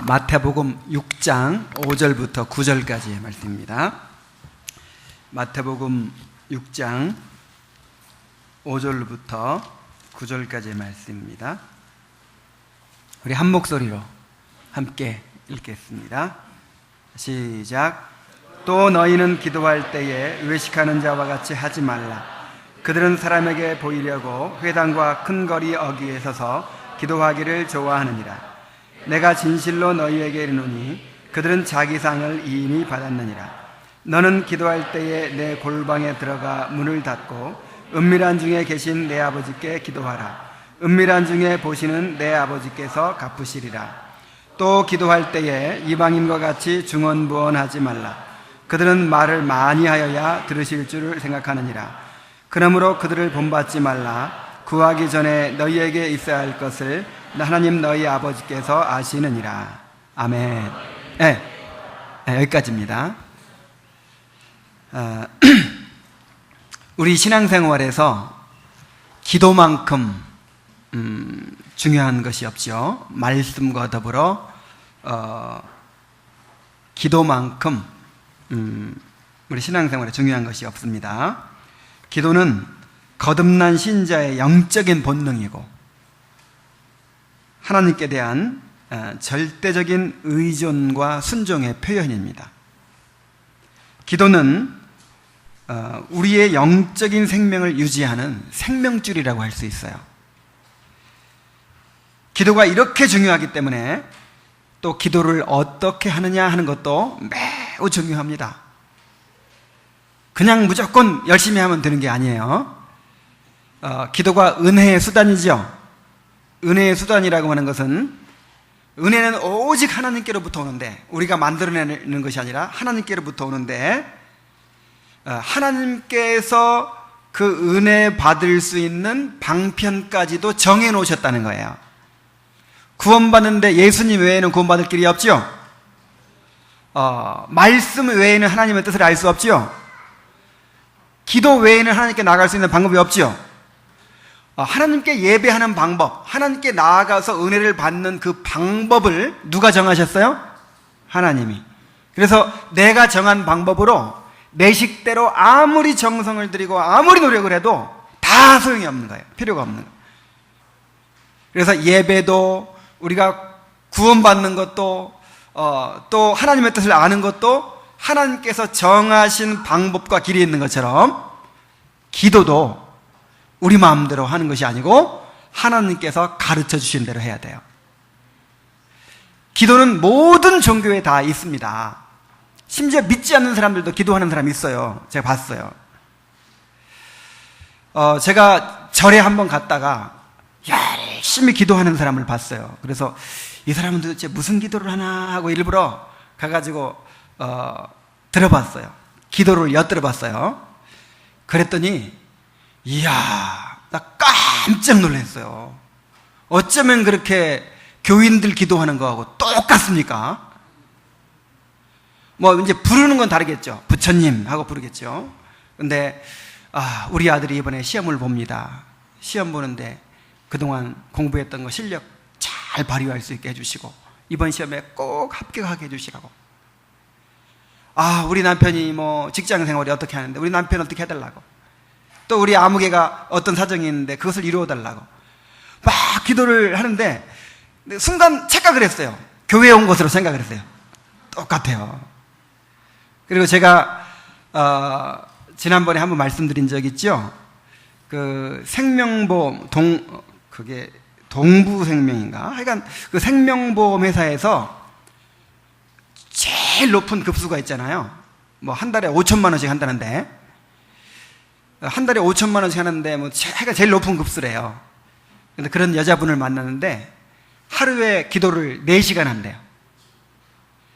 마태복음 6장 5절부터 9절까지의 말씀입니다. 마태복음 6장 5절부터 9절까지의 말씀입니다. 우리 한 목소리로 함께 읽겠습니다. 시작. 또 너희는 기도할 때에 외식하는 자와 같이 하지 말라. 그들은 사람에게 보이려고 회당과 큰 거리 어귀에 서서 기도하기를 좋아하느니라. 내가 진실로 너희에게 이르노니 그들은 자기 상을 이인이 받았느니라. 너는 기도할 때에 내 골방에 들어가 문을 닫고 은밀한 중에 계신 내 아버지께 기도하라. 은밀한 중에 보시는 내 아버지께서 갚으시리라. 또 기도할 때에 이방인과 같이 중언부언하지 말라. 그들은 말을 많이 하여야 들으실 줄을 생각하느니라. 그러므로 그들을 본받지 말라. 구하기 전에 너희에게 있어야 할 것을 하나님 너희 아버지께서 아시느니라. 아멘. 여기까지입니다. 우리 신앙생활에서 기도만큼 중요한 것이 없죠. 말씀과 더불어 기도만큼 우리 신앙생활에 중요한 것이 없습니다. 기도는 거듭난 신자의 영적인 본능이고 하나님께 대한 절대적인 의존과 순종의 표현입니다. 기도는 우리의 영적인 생명을 유지하는 생명줄이라고 할 수 있어요. 기도가 이렇게 중요하기 때문에 또 기도를 어떻게 하느냐 하는 것도 매우 중요합니다. 그냥 무조건 열심히 하면 되는 게 아니에요. 기도가 은혜의 수단이죠. 은혜의 수단이라고 하는 것은 은혜는 오직 하나님께로부터 오는데 우리가 만들어내는 것이 아니라 하나님께로부터 오는데 하나님께서 그 은혜 받을 수 있는 방편까지도 정해 놓으셨다는 거예요. 구원받는데 예수님 외에는 구원받을 길이 없죠. 말씀 외에는 하나님의 뜻을 알 수 없죠. 기도 외에는 하나님께 나아갈 수 있는 방법이 없죠. 하나님께 예배하는 방법, 하나님께 나아가서 은혜를 받는 그 방법을 누가 정하셨어요? 하나님이. 그래서 내가 정한 방법으로 내 식대로 아무리 정성을 들이고 아무리 노력을 해도 다 소용이 없는 거예요. 필요가 없는 거예요. 그래서 예배도 우리가 구원받는 것도 또 하나님의 뜻을 아는 것도 하나님께서 정하신 방법과 길이 있는 것처럼 기도도 우리 마음대로 하는 것이 아니고 하나님께서 가르쳐 주신 대로 해야 돼요. 기도는 모든 종교에 다 있습니다. 심지어 믿지 않는 사람들도 기도하는 사람이 있어요. 제가 봤어요. 제가 절에 한번 갔다가 열심히 기도하는 사람을 봤어요. 그래서 이 사람은 도대체 무슨 기도를 하나 하고 일부러 가가지고 들어봤어요. 기도를 엿들어봤어요. 그랬더니 이야, 나 깜짝 놀랐어요. 어쩌면 그렇게 교인들 기도하는 거하고 똑같습니까? 뭐 이제 부르는 건 다르겠죠. 부처님 하고 부르겠죠. 근데 우리 아들이 이번에 시험을 봅니다. 시험 보는데 그동안 공부했던 거 실력 잘 발휘할 수 있게 해주시고 이번 시험에 꼭 합격하게 해주시라고. 우리 남편이 뭐 직장 생활이 어떻게 하는데 우리 남편 어떻게 해달라고. 또 우리 아무개가 어떤 사정이 있는데 그것을 이루어달라고 막 기도를 하는데 순간 착각을 했어요. 교회에 온 것으로 생각을 했어요. 똑같아요. 그리고 제가 지난번에 한번 말씀드린 적 있죠. 그 생명보험 그게 동부생명인가 하여간 그 생명보험 회사에서 제일 높은 급수가 있잖아요. 뭐 한 달에 5천만 원씩 한다는데 한 달에 5천만 원씩 하는데 뭐 제일 높은 급수래요. 근데 그런 여자분을 만났는데 하루에 기도를 4시간 한대요.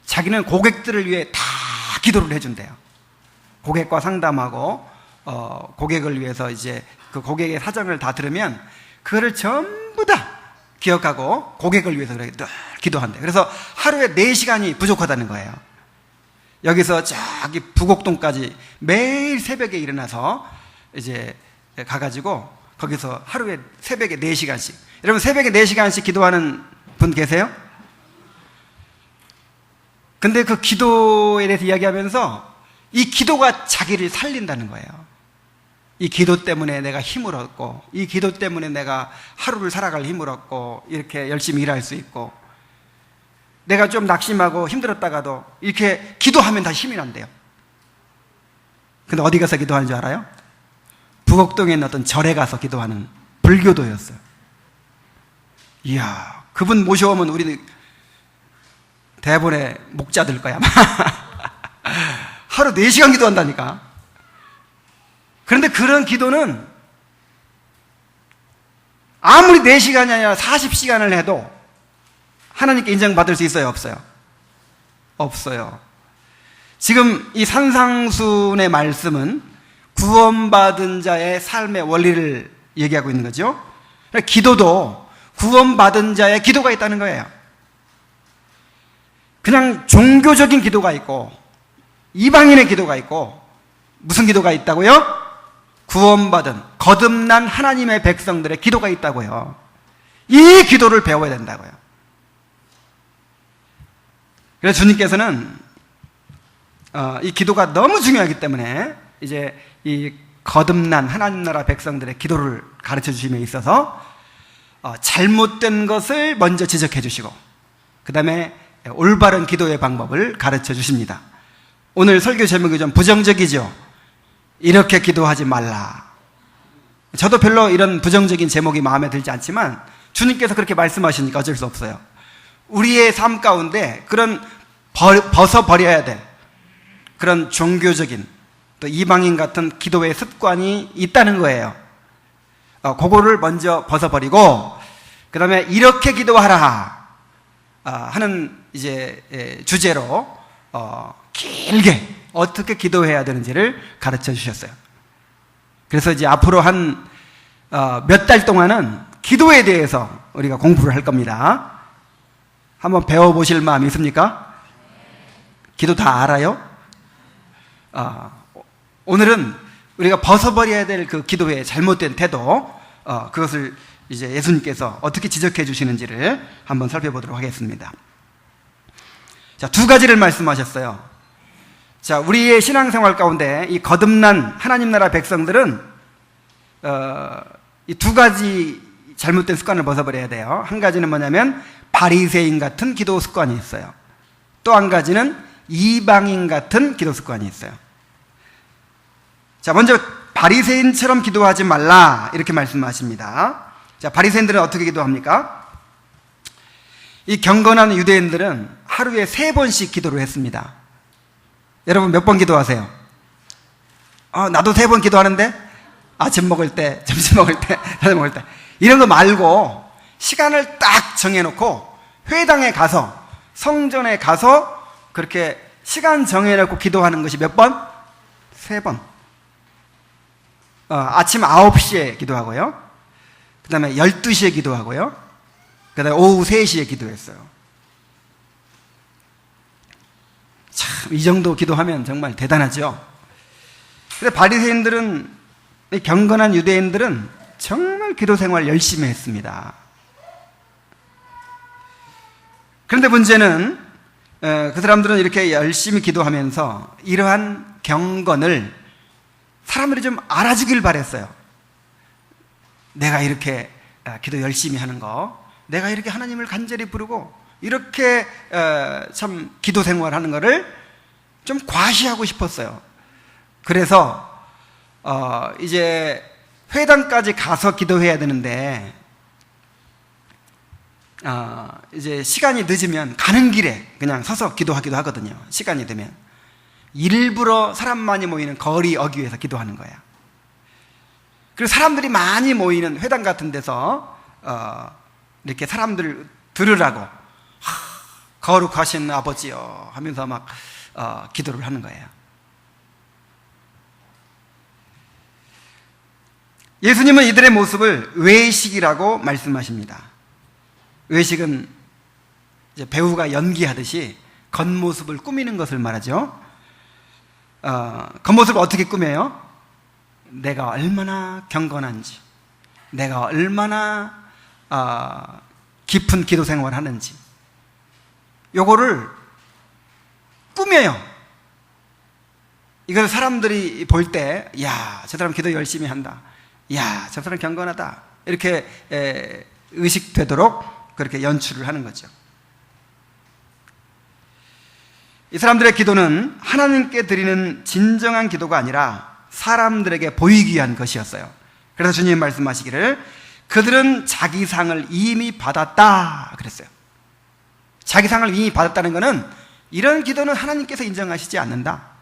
자기는 고객들을 위해 다 기도를 해준대요. 고객과 상담하고 고객을 위해서 이제 그 고객의 사정을 다 들으면 그거를 전부 다 기억하고 고객을 위해서 늘 기도한대요. 그래서 하루에 4시간이 부족하다는 거예요. 여기서 저기 부곡동까지 매일 새벽에 일어나서 이제 가가지고 거기서 하루에 새벽에 4시간씩. 여러분 새벽에 4시간씩 기도하는 분 계세요? 근데 그 기도에 대해서 이야기하면서 이 기도가 자기를 살린다는 거예요. 이 기도 때문에 내가 힘을 얻고, 이 기도 때문에 내가 하루를 살아갈 힘을 얻고, 이렇게 열심히 일할 수 있고, 내가 좀 낙심하고 힘들었다가도 이렇게 기도하면 다시 힘이 난대요. 근데 어디 가서 기도하는 줄 알아요? 부곡동에 있는 어떤 절에 가서 기도하는 불교도였어요. 이야, 그분 모셔오면 우리 대본에 목자 들 거야. 하루 4시간 기도한다니까. 그런데 그런 기도는 아무리 4시간이 아니라 40시간을 해도 하나님께 인정받을 수 있어요, 없어요? 없어요. 지금 이 산상순의 말씀은 구원받은 자의 삶의 원리를 얘기하고 있는 거죠. 기도도 구원받은 자의 기도가 있다는 거예요. 그냥 종교적인 기도가 있고 이방인의 기도가 있고, 무슨 기도가 있다고요? 구원받은 거듭난 하나님의 백성들의 기도가 있다고요. 이 기도를 배워야 된다고요. 그래서 주님께서는 이 기도가 너무 중요하기 때문에 이제 이 거듭난 하나님 나라 백성들의 기도를 가르쳐 주심에 있어서 잘못된 것을 먼저 지적해 주시고, 그 다음에 올바른 기도의 방법을 가르쳐 주십니다. 오늘 설교 제목이 좀 부정적이죠? 이렇게 기도하지 말라. 저도 별로 이런 부정적인 제목이 마음에 들지 않지만 주님께서 그렇게 말씀하시니까 어쩔 수 없어요. 우리의 삶 가운데 그런 벗어버려야 될 그런 종교적인 또 이방인 같은 기도의 습관이 있다는 거예요. 그거를 먼저 벗어버리고, 그 다음에 이렇게 기도하라 하는 이제 주제로 길게 어떻게 기도해야 되는지를 가르쳐 주셨어요. 그래서 이제 앞으로 한 몇 달 동안은 기도에 대해서 우리가 공부를 할 겁니다. 한번 배워보실 마음 있습니까? 기도 다 알아요? 오늘은 우리가 벗어버려야 될 그 기도의 잘못된 태도, 그것을 이제 예수님께서 어떻게 지적해 주시는지를 한번 살펴보도록 하겠습니다. 자, 2가지를 말씀하셨어요. 자, 우리의 신앙생활 가운데 이 거듭난 하나님 나라 백성들은 이 2가지 잘못된 습관을 벗어버려야 돼요. 한 가지는 뭐냐면 바리새인 같은 기도 습관이 있어요. 또 한 가지는 이방인 같은 기도 습관이 있어요. 자, 먼저 바리새인처럼 기도하지 말라 이렇게 말씀하십니다. 자, 바리새인들은 어떻게 기도합니까? 이 경건한 유대인들은 하루에 3번씩 기도를 했습니다. 여러분 몇 번 기도하세요? 나도 3번 기도하는데? 아침 먹을 때, 점심 먹을 때, 저녁 먹을 때. 이런 거 말고 시간을 딱 정해놓고 회당에 가서, 성전에 가서 그렇게 시간 정해놓고 기도하는 것이 몇 번? 3번. 아침 9시에 기도하고요. 그 다음에 12시에 기도하고요. 그 다음에 오후 3시에 기도했어요. 참, 이 정도 기도하면 정말 대단하죠. 근데 바리새인들은, 경건한 유대인들은 정말 기도 생활 열심히 했습니다. 그런데 문제는 그 사람들은 이렇게 열심히 기도하면서 이러한 경건을 사람들이 좀 알아주길 바랬어요. 내가 이렇게 기도 열심히 하는 거, 내가 이렇게 하나님을 간절히 부르고 이렇게 참 기도 생활하는 거를 좀 과시하고 싶었어요. 그래서 이제 회당까지 가서 기도해야 되는데 이제 시간이 늦으면 가는 길에 그냥 서서 기도하기도 하거든요. 시간이 되면 일부러 사람 많이 모이는 거리 어귀에서 기도하는 거야. 그리고 사람들이 많이 모이는 회당 같은 데서 이렇게 사람들 들으라고 거룩하신 아버지요 하면서 막 기도를 하는 거예요. 예수님은 이들의 모습을 외식이라고 말씀하십니다. 외식은 이제 배우가 연기하듯이 겉모습을 꾸미는 것을 말하죠. 겉모습을 어떻게 꾸며요? 내가 얼마나 경건한지, 내가 얼마나 깊은 기도 생활을 하는지, 요거를 꾸며요. 이걸 사람들이 볼 때, 야, 저 사람 기도 열심히 한다. 야, 저 사람 경건하다. 이렇게 의식되도록 그렇게 연출을 하는 거죠. 이 사람들의 기도는 하나님께 드리는 진정한 기도가 아니라 사람들에게 보이기 위한 것이었어요. 그래서 주님 말씀하시기를 그들은 자기 상을 이미 받았다 그랬어요. 자기 상을 이미 받았다는 것은 이런 기도는 하나님께서 인정하시지 않는다.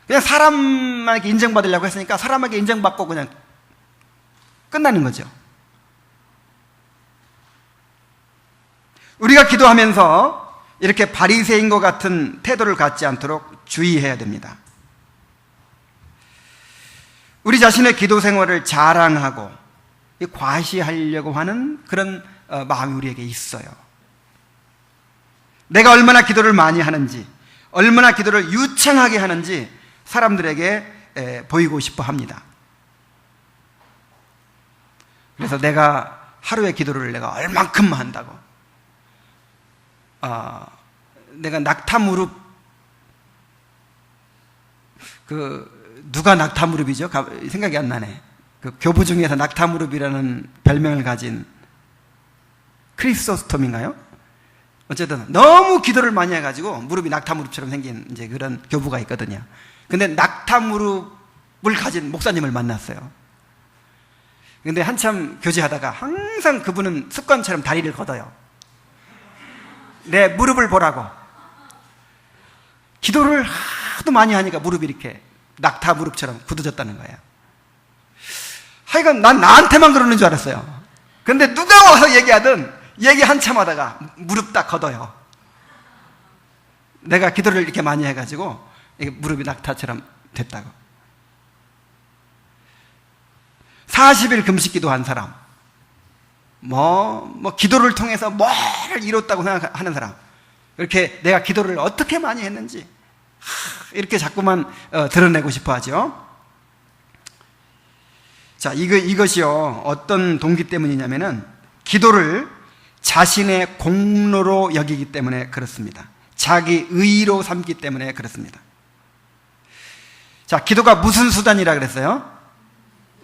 그냥 사람에게 인정받으려고 했으니까 사람에게 인정받고 그냥 끝나는 거죠. 우리가 기도하면서 이렇게 바리새인과 같은 태도를 갖지 않도록 주의해야 됩니다. 우리 자신의 기도 생활을 자랑하고 과시하려고 하는 그런 마음이 우리에게 있어요. 내가 얼마나 기도를 많이 하는지, 얼마나 기도를 유창하게 하는지 사람들에게 보이고 싶어 합니다. 그래서 내가 하루의 기도를 내가 얼만큼 한다고, 내가 낙타 무릎, 누가 낙타 무릎이죠? 생각이 안 나네. 그 교부 중에서 낙타 무릎이라는 별명을 가진 크리소스톰인가요? 어쨌든 너무 기도를 많이 해가지고 무릎이 낙타 무릎처럼 생긴 이제 그런 교부가 있거든요. 근데 낙타 무릎을 가진 목사님을 만났어요. 근데 한참 교제하다가 항상 그분은 습관처럼 다리를 걷어요. 내 무릎을 보라고. 기도를 하도 많이 하니까 무릎이 이렇게 낙타 무릎처럼 굳어졌다는 거예요. 하여간 난 나한테만 그러는 줄 알았어요. 근데 누가 와서 얘기하든 얘기 한참 하다가 무릎 딱 걷어요. 내가 기도를 이렇게 많이 해가지고 무릎이 낙타처럼 됐다고. 40일 금식 기도한 사람, 기도를 통해서 뭐를 이뤘다고 생각하는 사람, 이렇게 내가 기도를 어떻게 많이 했는지 이렇게 자꾸만 드러내고 싶어 하죠. 자, 이것이요, 어떤 동기 때문이냐면은 기도를 자신의 공로로 여기기 때문에 그렇습니다. 자기 의로 삼기 때문에 그렇습니다. 자, 기도가 무슨 수단이라 그랬어요?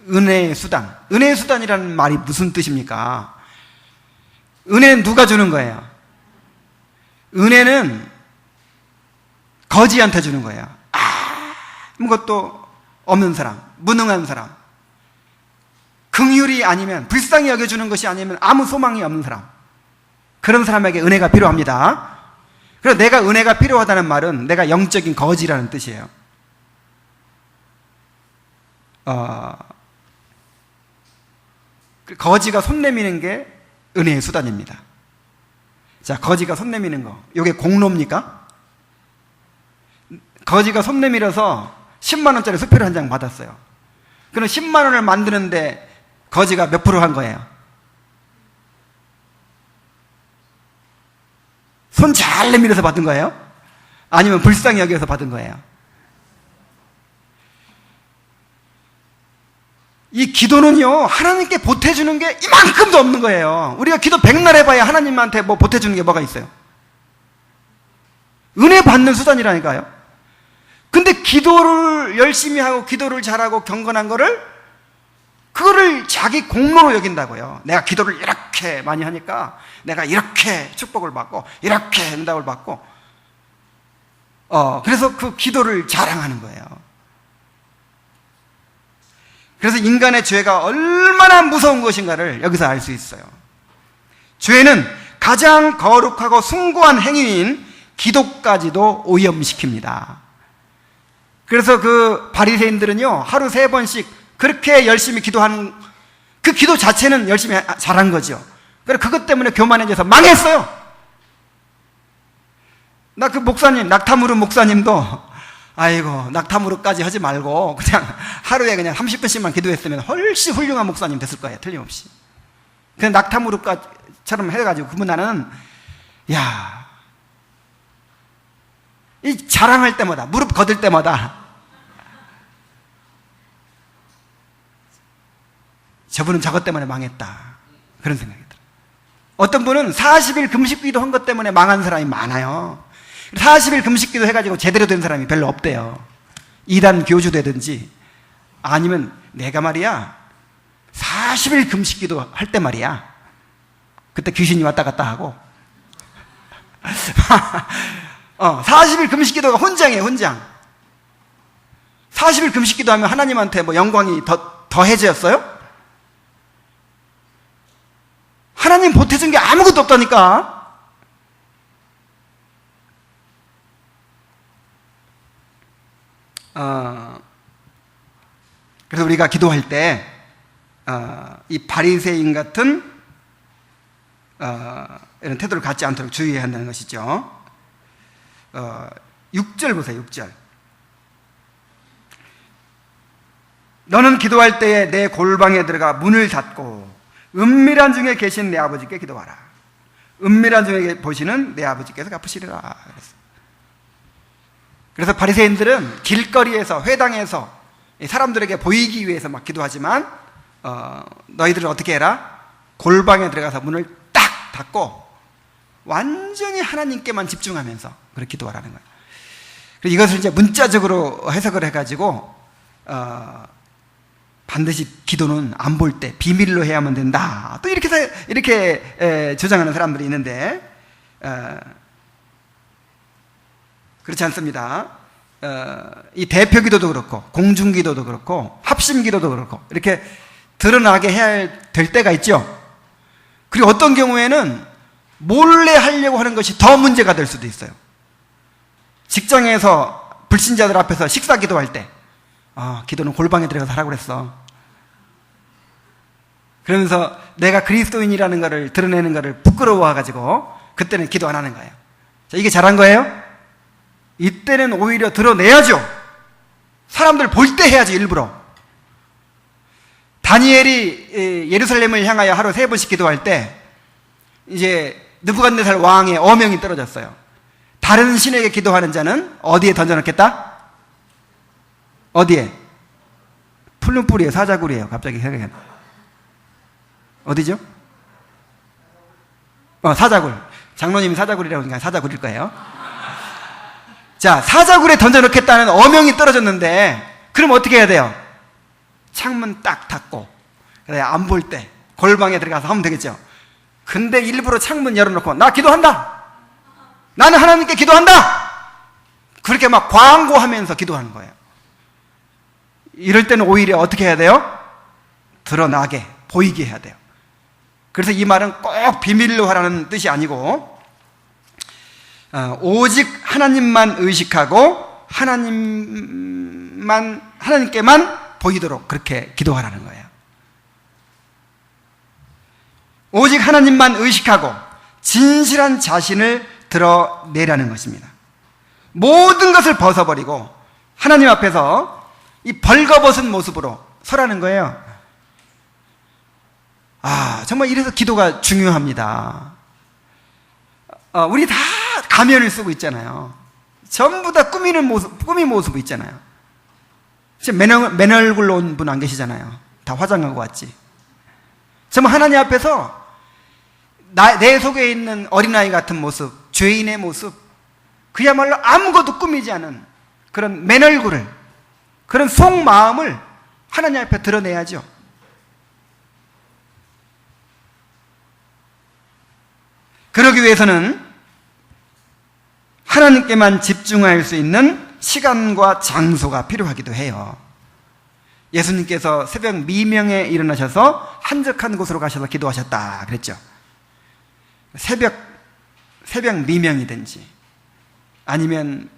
은혜의 수단. 은혜의 수단이라는 말이 무슨 뜻입니까? 은혜는 누가 주는 거예요? 은혜는 거지한테 주는 거예요. 아무것도 없는 사람, 무능한 사람, 긍휼이 아니면, 불쌍히 여겨주는 것이 아니면 아무 소망이 없는 사람, 그런 사람에게 은혜가 필요합니다. 그래서 내가 은혜가 필요하다는 말은 내가 영적인 거지라는 뜻이에요. 거지가 손 내미는 게 은혜의 수단입니다. 자, 거지가 손 내미는 거, 이게 공로입니까? 거지가 손 내밀어서 10만 원짜리 수표를 한 장 받았어요. 그럼 10만 원을 만드는데 거지가 몇 프로 한 거예요? 손 잘 내밀어서 받은 거예요? 아니면 불쌍히 여겨서 받은 거예요? 이 기도는요, 하나님께 보태주는 게 이만큼도 없는 거예요. 우리가 기도 백날 해봐야 하나님한테 뭐 보태주는 게 뭐가 있어요? 은혜 받는 수단이라니까요. 근데 기도를 열심히 하고 기도를 잘하고 경건한 그거를 자기 공로로 여긴다고요. 내가 기도를 이렇게 많이 하니까 내가 이렇게 축복을 받고 이렇게 응답을 받고 그래서 그 기도를 자랑하는 거예요. 그래서 인간의 죄가 얼마나 무서운 것인가를 여기서 알 수 있어요. 죄는 가장 거룩하고 숭고한 행위인 기도까지도 오염시킵니다. 그래서 그 바리새인들은요, 하루 3번씩 그렇게 열심히 기도하는 그 기도 자체는 열심히 잘한 거죠. 그래서 그것 때문에 교만해져서 망했어요. 나 그 목사님, 낙타무릎 목사님도 아이고, 낙타무릎까지 하지 말고 그냥 하루에 그냥 30분씩만 기도했으면 훨씬 훌륭한 목사님 됐을 거예요. 틀림없이. 그냥 낙타무릎처럼 해가지고 그분 나는 이 자랑할 때마다, 무릎 거들 때마다 저분은 저것 때문에 망했다, 그런 생각이 들어요. 어떤 분은 40일 금식기도 한 것 때문에 망한 사람이 많아요. 40일 금식기도 해가지고 제대로 된 사람이 별로 없대요. 이단 교주되든지 아니면 내가 말이야 40일 금식기도 할 때 말이야 그때 귀신이 왔다 갔다 하고 40일 금식기도가 혼장이에요. 혼장. 40일 금식기도 하면 하나님한테 뭐 영광이 더해졌어요? 하나님 보태준 게 아무것도 없다니까. 그래서 우리가 기도할 때 이 바리새인 같은 이런 태도를 갖지 않도록 주의해야 한다는 것이죠. 6절 보세요. 6절. 너는 기도할 때에 내 골방에 들어가 문을 닫고 은밀한 중에 계신 내 아버지께 기도하라. 은밀한 중에 보시는 내 아버지께서 갚으시리라. 그래서 바리새인들은 길거리에서 회당에서 사람들에게 보이기 위해서 막 기도하지만 너희들은 어떻게 해라? 골방에 들어가서 문을 딱 닫고 완전히 하나님께만 집중하면서 그렇게 기도하라는 거예요. 그래서 이것을 이제 문자적으로 해석을 해가지고 반드시 기도는 안 볼 때 비밀로 해야만 된다. 또 이렇게 주장하는 사람들이 있는데 그렇지 않습니다. 이 대표 기도도 그렇고 공중 기도도 그렇고 합심 기도도 그렇고 이렇게 드러나게 해야 될 때가 있죠. 그리고 어떤 경우에는 몰래 하려고 하는 것이 더 문제가 될 수도 있어요. 직장에서 불신자들 앞에서 식사 기도할 때 기도는 골방에 들어가서 하라고 그랬어. 그러면서 내가 그리스도인이라는 것을 드러내는 것을 부끄러워가지고 그때는 기도 안 하는 거예요. 자, 이게 잘한 거예요? 이때는 오히려 드러내야죠. 사람들 볼 때 해야지. 일부러. 다니엘이 예루살렘을 향하여 하루 3번씩 기도할 때 이제 느부갓네살 왕의 어명이 떨어졌어요. 다른 신에게 기도하는 자는 어디에 던져놓겠다? 어디에? 풀른 뿔이에요? 사자굴이에요? 갑자기 생각이 안 나. 어디죠? 사자굴. 장로님이 사자굴이라고 하니까 사자굴일 거예요. 자, 사자굴에 던져놓겠다는 어명이 떨어졌는데 그럼 어떻게 해야 돼요? 창문 딱 닫고 안 볼 때 골방에 들어가서 하면 되겠죠. 근데 일부러 창문 열어놓고 나 기도한다. 나는 하나님께 기도한다. 그렇게 막 광고하면서 기도하는 거예요. 이럴 때는 오히려 어떻게 해야 돼요? 드러나게 보이게 해야 돼요. 그래서 이 말은 꼭 비밀로 하라는 뜻이 아니고 오직 하나님만 의식하고 하나님께만 보이도록 그렇게 기도하라는 거예요. 오직 하나님만 의식하고 진실한 자신을 드러내라는 것입니다. 모든 것을 벗어버리고 하나님 앞에서 이 벌거벗은 모습으로 서라는 거예요. 정말 이래서 기도가 중요합니다. 우리 다 가면을 쓰고 있잖아요. 전부 다 꾸민 모습 있잖아요. 지금 맨 얼굴로 온 분 안 계시잖아요. 다 화장하고 왔지. 정말 하나님 앞에서 내 속에 있는 어린아이 같은 모습, 죄인의 모습, 그야말로 아무것도 꾸미지 않은 그런 맨 얼굴을, 그런 속마음을 하나님 앞에 드러내야죠. 그러기 위해서는 하나님께만 집중할 수 있는 시간과 장소가 필요하기도 해요. 예수님께서 새벽 미명에 일어나셔서 한적한 곳으로 가셔서 기도하셨다 그랬죠. 새벽 미명이든지 아니면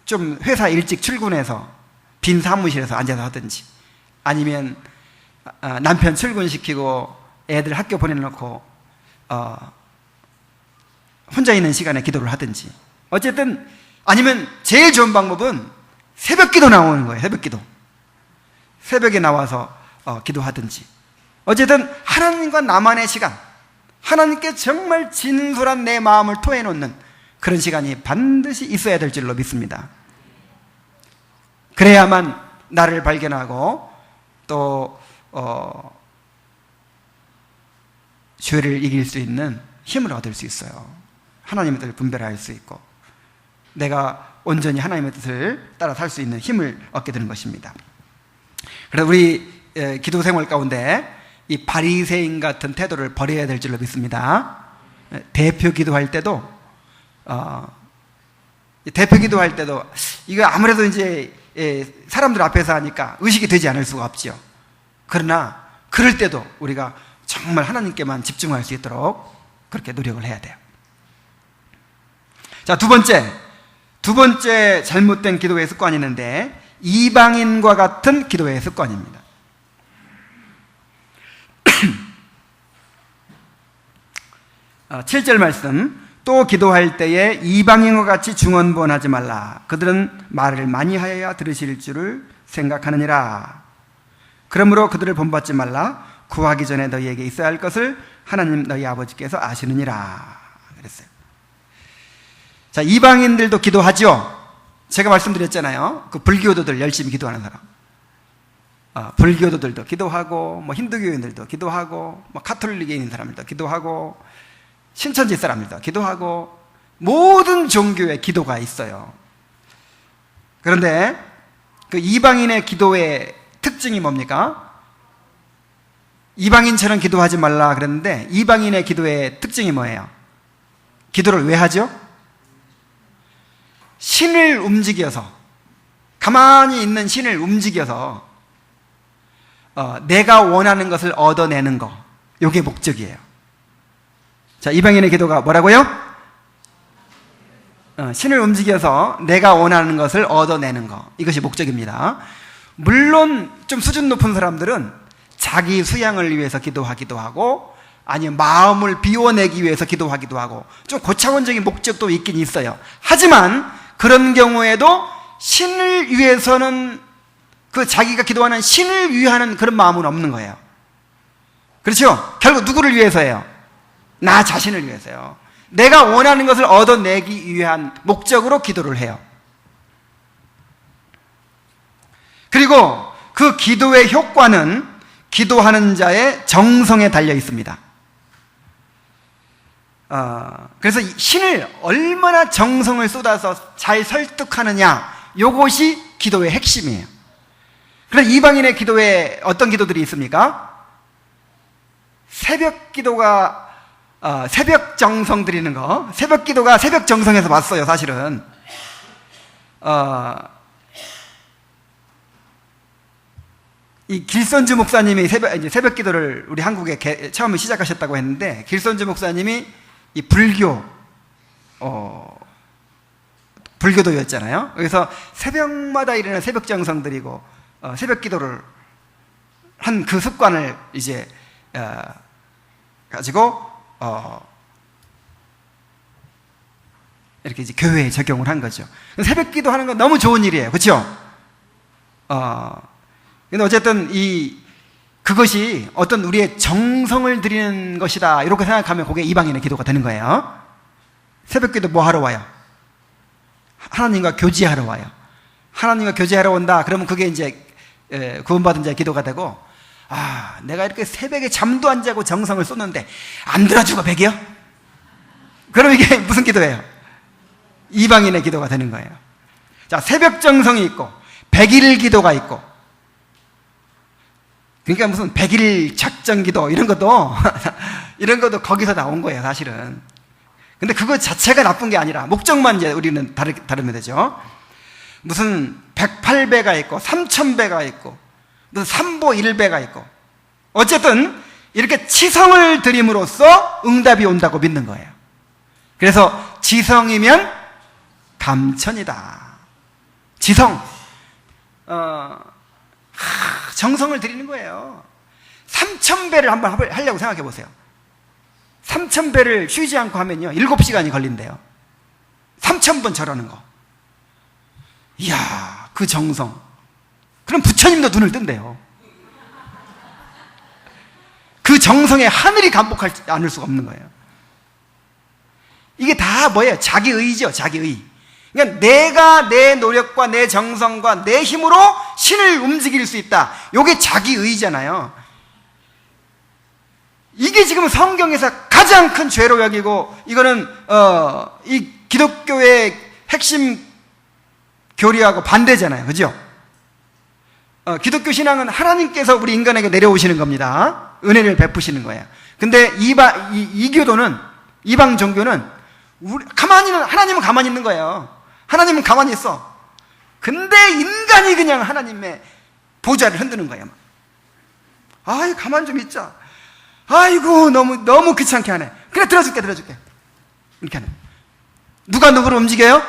좀 회사 일찍 출근해서 빈 사무실에서 앉아서 하든지 아니면 남편 출근시키고 애들 학교 보내놓고 혼자 있는 시간에 기도를 하든지 어쨌든 아니면 제일 좋은 방법은 새벽 기도 나오는 거예요. 새벽 기도. 새벽에 나와서 기도하든지 어쨌든 하나님과 나만의 시간, 하나님께 정말 진솔한 내 마음을 토해놓는 그런 시간이 반드시 있어야 될 줄로 믿습니다. 그래야만 나를 발견하고 또 죄를 이길 수 있는 힘을 얻을 수 있어요. 하나님의 뜻을 분별할 수 있고 내가 온전히 하나님의 뜻을 따라 살 수 있는 힘을 얻게 되는 것입니다. 그래서 우리 기도 생활 가운데 이 바리새인 같은 태도를 버려야 될 줄로 믿습니다. 대표 기도할 때도 이거 아무래도 이제 사람들 앞에서 하니까 의식이 되지 않을 수가 없죠. 그러나 그럴 때도 우리가 정말 하나님께만 집중할 수 있도록 그렇게 노력을 해야 돼요. 자, 두 번째 잘못된 기도의 습관이 있는데 이방인과 같은 기도의 습관입니다. 7절 말씀, 또 기도할 때에 이방인과 같이 중언부언하지 말라. 그들은 말을 많이 하여야 들으실 줄을 생각하느니라. 그러므로 그들을 본받지 말라. 구하기 전에 너희에게 있어야 할 것을 하나님 너희 아버지께서 아시느니라 그랬어요. 자, 이방인들도 기도하죠. 제가 말씀드렸잖아요. 그 불교도들 열심히 기도하는 사람, 불교도들도 기도하고, 뭐 힌두교인들도 기도하고, 뭐 가톨릭에 있는 사람들도 기도하고, 신천지 사람들도 기도하고, 모든 종교에 기도가 있어요. 그런데 그 이방인의 기도의 특징이 뭡니까? 이방인처럼 기도하지 말라 그랬는데 이방인의 기도의 특징이 뭐예요? 기도를 왜 하죠? 신을 움직여서, 가만히 있는 신을 움직여서 내가 원하는 것을 얻어내는 거, 이게 목적이에요. 자, 이방인의 기도가 뭐라고요? 신을 움직여서 내가 원하는 것을 얻어내는 거, 이것이 목적입니다. 물론 좀 수준 높은 사람들은 자기 수양을 위해서 기도하기도 하고, 아니면 마음을 비워내기 위해서 기도하기도 하고, 좀 고차원적인 목적도 있긴 있어요. 하지만 그런 경우에도 신을 위해서는, 그 자기가 기도하는 신을 위하는 그런 마음은 없는 거예요. 그렇죠? 결국 누구를 위해서예요? 나 자신을 위해서요. 내가 원하는 것을 얻어내기 위한 목적으로 기도를 해요. 그리고 그 기도의 효과는 기도하는 자의 정성에 달려 있습니다. 그래서 신을 얼마나 정성을 쏟아서 잘 설득하느냐, 이것이 기도의 핵심이에요. 그래서 이방인의 기도에 어떤 기도들이 있습니까? 새벽 기도가, 새벽 정성 드리는 거, 새벽 기도가 새벽 정성에서 왔어요, 사실은. 이 길선주 목사님이 새벽 기도를 우리 한국에 처음에 시작하셨다고 했는데, 길선주 목사님이 이 불교도였잖아요. 그래서 새벽마다 일어나 새벽 정성 드리고 새벽 기도를 한 그 습관을 이제 가지고 이렇게 이제 교회에 적용을 한 거죠. 새벽 기도하는 건 너무 좋은 일이에요, 그렇죠? 근데 어쨌든 그것이 어떤 우리의 정성을 드리는 것이다, 이렇게 생각하면 그게 이방인의 기도가 되는 거예요. 새벽 기도 뭐 하러 와요? 하나님과 교제하러 와요. 하나님과 교제하러 온다, 그러면 그게 이제 구원받은 자의 기도가 되고, 내가 이렇게 새벽에 잠도 안 자고 정성을 쏟는데 안 들어주고 백이요? 그럼 이게 무슨 기도예요? 이방인의 기도가 되는 거예요. 자, 새벽 정성이 있고 백일 기도가 있고, 그러니까 무슨 백일 작정 기도 이런 것도 이런 것도 거기서 나온 거예요, 사실은. 근데 그거 자체가 나쁜 게 아니라 목적만 이제 우리는 다르면 되죠. 무슨 108배가 있고 3000배가 있고 무슨 3보 1배가 있고, 어쨌든 이렇게 치성을 드림으로써 응답이 온다고 믿는 거예요. 그래서 지성이면 감천이다. 지성, 정성을 드리는 거예요. 3000배를 한번 하려고 생각해 보세요. 3000배를 쉬지 않고 하면요 7시간이 걸린대요. 3000번 절하는 거. 이야, 그 정성. 그럼 부처님도 눈을 뜬대요. 그 정성에 하늘이 감복하지 않을 수가 없는 거예요. 이게 다 뭐예요? 자기의죠, 자기의. 그러니까 내가 내 노력과 내 정성과 내 힘으로 신을 움직일 수 있다, 이게 자기의잖아요. 이게 지금 성경에서 가장 큰 죄로 여기고, 이거는 이 기독교의 핵심 교리하고 반대잖아요. 그죠? 기독교 신앙은 하나님께서 우리 인간에게 내려오시는 겁니다. 은혜를 베푸시는 거예요. 근데 이 교도는, 이방 종교는 하나님은 가만히 있는 거예요. 하나님은 가만히 있어. 근데 인간이 그냥 하나님의 보좌를 흔드는 거예요. 아이, 가만 좀 있자. 아이고, 너무 귀찮게 하네. 그래, 들어줄게. 이렇게 하네. 누가 누구를 움직여요?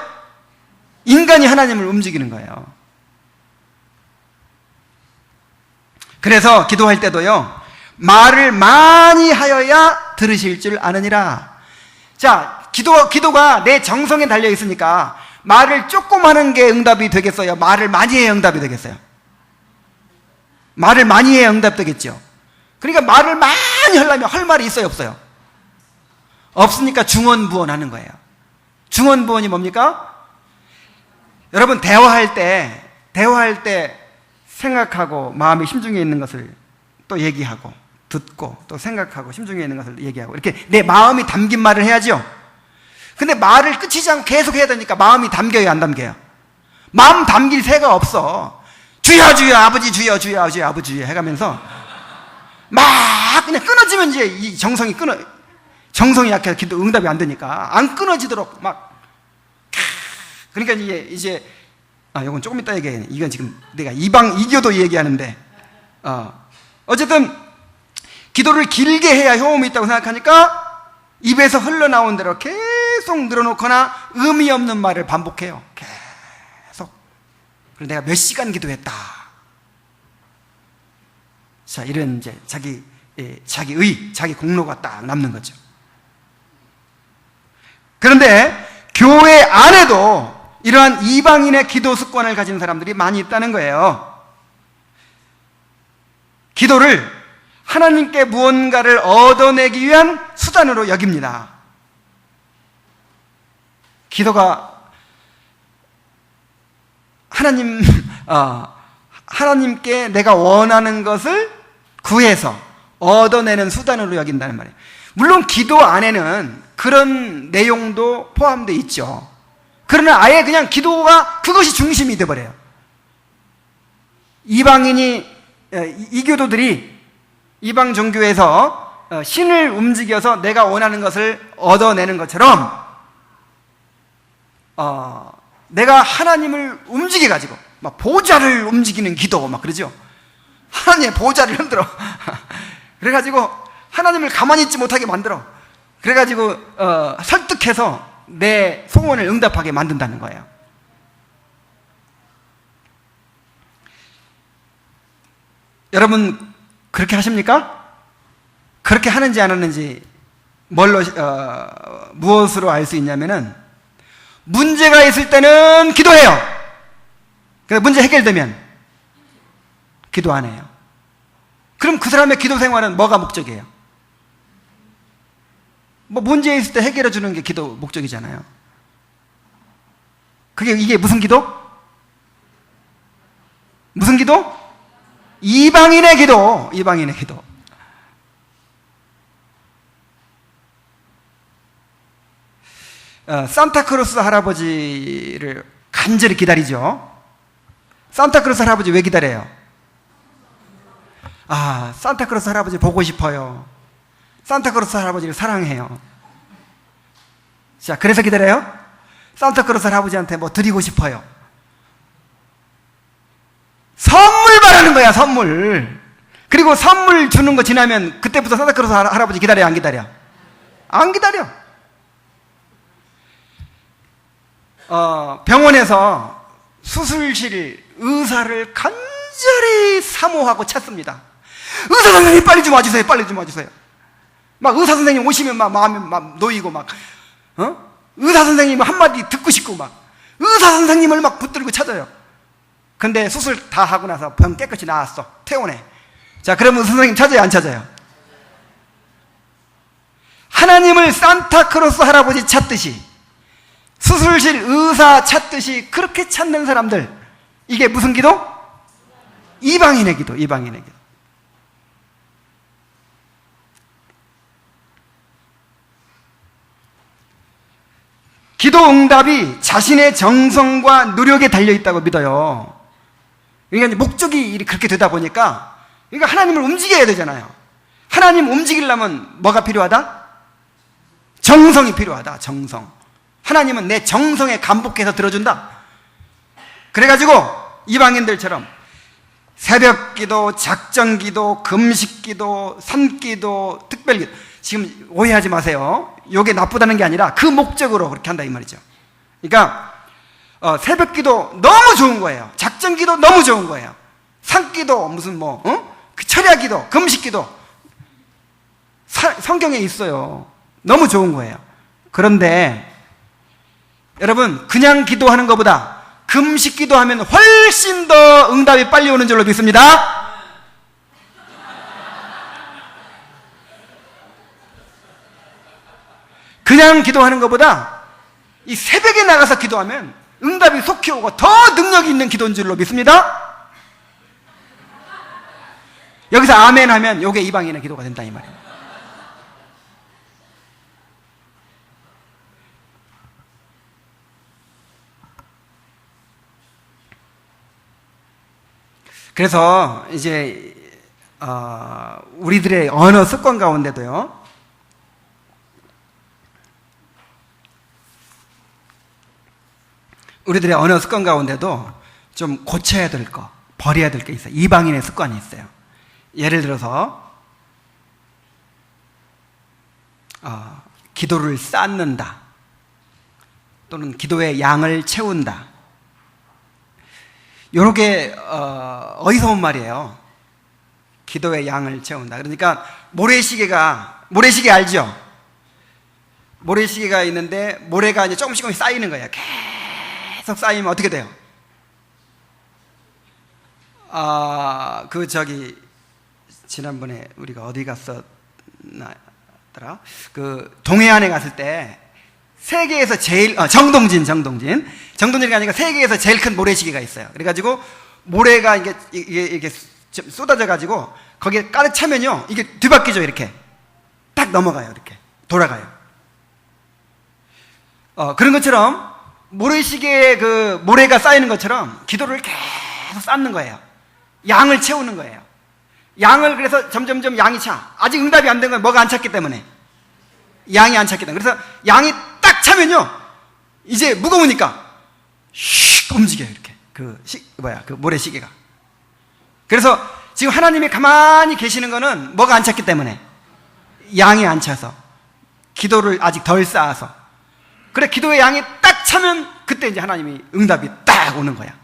인간이 하나님을 움직이는 거예요. 그래서 기도할 때도요, 말을 많이 하여야 들으실 줄 아느니라. 자, 기도가 내 정성에 달려 있으니까 말을 조금 하는 게 응답이 되겠어요? 말을 많이 해야 응답이 되겠어요? 말을 많이 해야 응답 되겠죠. 그러니까 말을 많이 하려면 할 말이 있어요, 없어요? 없으니까 중언부언하는 거예요. 중언부언이 뭡니까? 여러분, 대화할 때 생각하고 마음이 심중에 있는 것을 또 얘기하고, 듣고, 또 생각하고 심중에 있는 것을 얘기하고, 이렇게 내 마음이 담긴 말을 해야죠. 근데 말을 끝이지 않고 계속 해야 되니까 마음이 담겨요, 안 담겨요? 마음 담길 새가 없어. 주여 주여 아버지, 주여 주여 아버지, 아버지 주여 해가면서 막 그냥 끊어지면 이제 이 정성이 약해서 기도 응답이 안 되니까 안 끊어지도록 막. 그러니까 이제 이건 조금 이따 얘기해. 이건 지금 내가 이교도 얘기하는데, 어쨌든 기도를 길게 해야 효험이 있다고 생각하니까 입에서 흘러나온 대로 계속 늘어놓거나 의미 없는 말을 반복해요. 계속. 그래서 내가 몇 시간 기도했다. 자, 이런 이제 자기 공로가 딱 남는 거죠. 그런데 교회 안에도 이러한 이방인의 기도 습관을 가진 사람들이 많이 있다는 거예요. 기도를 하나님께 무언가를 얻어내기 위한 수단으로 여깁니다. 기도가 하나님께 내가 원하는 것을 구해서 얻어내는 수단으로 여긴다는 말이에요. 물론 기도 안에는 그런 내용도 포함되어 있죠. 그러나 아예 그냥 기도가 그것이 중심이 되어버려요. 이교도들이 이방 종교에서 신을 움직여서 내가 원하는 것을 얻어내는 것처럼 내가 하나님을 움직여가지고 막 보좌를 움직이는 기도 막 그러죠. 하나님의 보좌를 흔들어. 그래가지고 하나님을 가만히 있지 못하게 만들어. 그래가지고 설득해서 내 소원을 응답하게 만든다는 거예요. 여러분 그렇게 하십니까? 그렇게 하는지 안 하는지 무엇으로 알 수 있냐면은, 문제가 있을 때는 기도해요. 그래서 문제 해결되면 기도 안 해요. 그럼 그 사람의 기도 생활은 뭐가 목적이에요? 문제 있을 때 해결해 주는 게 기도 목적이잖아요. 이게 무슨 기도? 무슨 기도? 이방인의 기도. 이방인의 기도. 산타크로스 할아버지를 간절히 기다리죠. 산타크로스 할아버지 왜 기다려요? 산타크로스 할아버지 보고 싶어요. 산타크로스 할아버지를 사랑해요. 자, 그래서 기다려요? 산타크로스 할아버지한테 뭐 드리고 싶어요. 선물 바라는 거야, 선물. 그리고 선물 주는 거 지나면 그때부터 산타크로스 할아버지 기다려, 안 기다려? 안 기다려. 병원에서 수술실 의사를 간절히 사모하고 찾습니다. 의사 선생님 빨리 좀 와주세요. 빨리 좀 와주세요. 막 의사 선생님 오시면 막 마음이 막 놓이고 막 의사 선생님 한마디 듣고 싶고 막 의사 선생님을 막 붙들고 찾아요. 근데 수술 다 하고 나서 병 깨끗이 나았어. 퇴원해. 자, 그러면 선생님 찾아요, 안 찾아요? 하나님을 산타크로스 할아버지 찾듯이, 수술실 의사 찾듯이 그렇게 찾는 사람들, 이게 무슨 기도? 이방인의 기도. 이방인의 기도. 기도 응답이 자신의 정성과 노력에 달려있다고 믿어요. 그러니까 목적이 그렇게 되다 보니까, 그러니까 하나님을 움직여야 되잖아요. 하나님 움직이려면 뭐가 필요하다? 정성이 필요하다. 정성. 하나님은 내 정성에 감복해서 들어준다. 그래가지고 이방인들처럼 새벽 기도, 작정 기도, 금식 기도, 산기도, 특별 기도, 지금 오해하지 마세요. 이게 나쁘다는 게 아니라 그 목적으로 그렇게 한다 이 말이죠. 그러니까 새벽 기도 너무 좋은 거예요. 작정 기도 너무 좋은 거예요. 산기도 무슨 그 철야 기도, 금식 기도 성경에 있어요. 너무 좋은 거예요. 그런데 여러분, 그냥 기도하는 것보다 금식 기도하면 훨씬 더 응답이 빨리 오는 줄로 믿습니다. 그냥 기도하는 것보다 이 새벽에 나가서 기도하면 응답이 속히 오고 더 능력이 있는 기도인 줄로 믿습니다. 여기서 아멘 하면 이게 이방인의 기도가 된다 이 말이에요. 그래서 이제 우리들의 언어 습관 가운데도요, 우리들의 언어 습관 가운데도 좀 고쳐야 될 거, 버려야 될 게 있어요. 이방인의 습관이 있어요. 예를 들어서 기도를 쌓는다, 또는 기도의 양을 채운다. 요렇게 어디서 온 말이에요. 기도의 양을 채운다. 그러니까 모래시계 알죠? 모래시계가 있는데 모래가 이제 조금씩 쌓이는 거예요. 계속 쌓이면 어떻게 돼요? 지난번에 우리가 어디 갔었나더라? 그 동해안에 갔을 때 세계에서 제일 정동진이 아니라 세계에서 제일 큰 모래시계가 있어요. 그래가지고 모래가 이게 쏟아져 가지고 거기에 가득 차면요, 이게 뒤바뀌죠. 이렇게 딱 넘어가요. 이렇게 돌아가요. 그런 것처럼 모래시계에 그 모래가 쌓이는 것처럼 기도를 계속 쌓는 거예요. 양을 채우는 거예요. 양을, 그래서 점점점 양이 차. 아직 응답이 안 된 건 뭐가 안 찼기 때문에, 양이 안 찼기 때문에. 그래서 양이 딱 차면요, 이제 무거우니까 슉 움직여요. 이렇게 그 모래시계가. 그래서 지금 하나님이 가만히 계시는 거는 뭐가 안 찼기 때문에, 양이 안 차서, 기도를 아직 덜 쌓아서. 그래, 기도의 양이 딱 차면 그때 이제 하나님이 응답이 딱 오는 거야.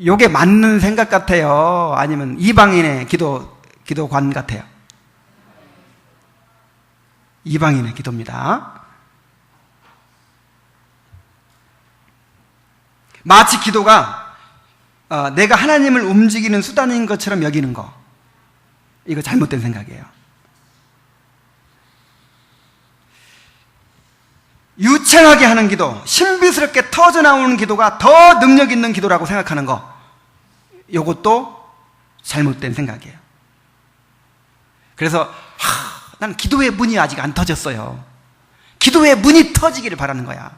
요게 맞는 생각 같아요? 아니면 이방인의 기도관 같아요? 이방인의 기도입니다. 마치 기도가 내가 하나님을 움직이는 수단인 것처럼 여기는 거, 이거 잘못된 생각이에요. 유창하게 하는 기도, 신비스럽게 터져나오는 기도가 더 능력 있는 기도라고 생각하는 거, 이것도 잘못된 생각이에요. 그래서 난 기도의 문이 아직 안 터졌어요. 기도의 문이 터지기를 바라는 거야.